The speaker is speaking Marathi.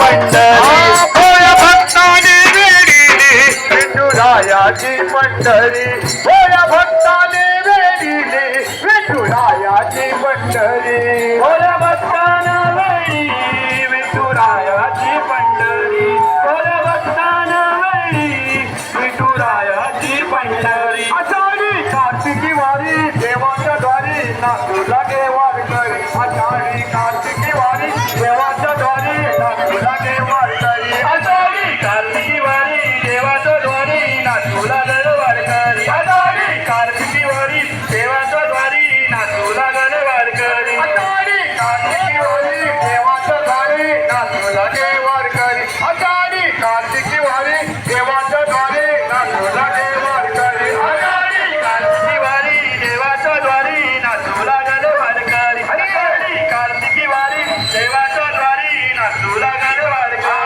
पंढरी होय भक्ताने वेडीने विठुरायाची पंढरी होय भक्ताने वेडीने विठुरायाची पंढरी होय भक्ताना वेडी विठुरायाची पंढरी होय भक्ताना वेडी विठुरायाची पंढरी आषाढी कार्तिकी वारी देवाच्या द्वारी नाचू लागे वारकरी आषाढी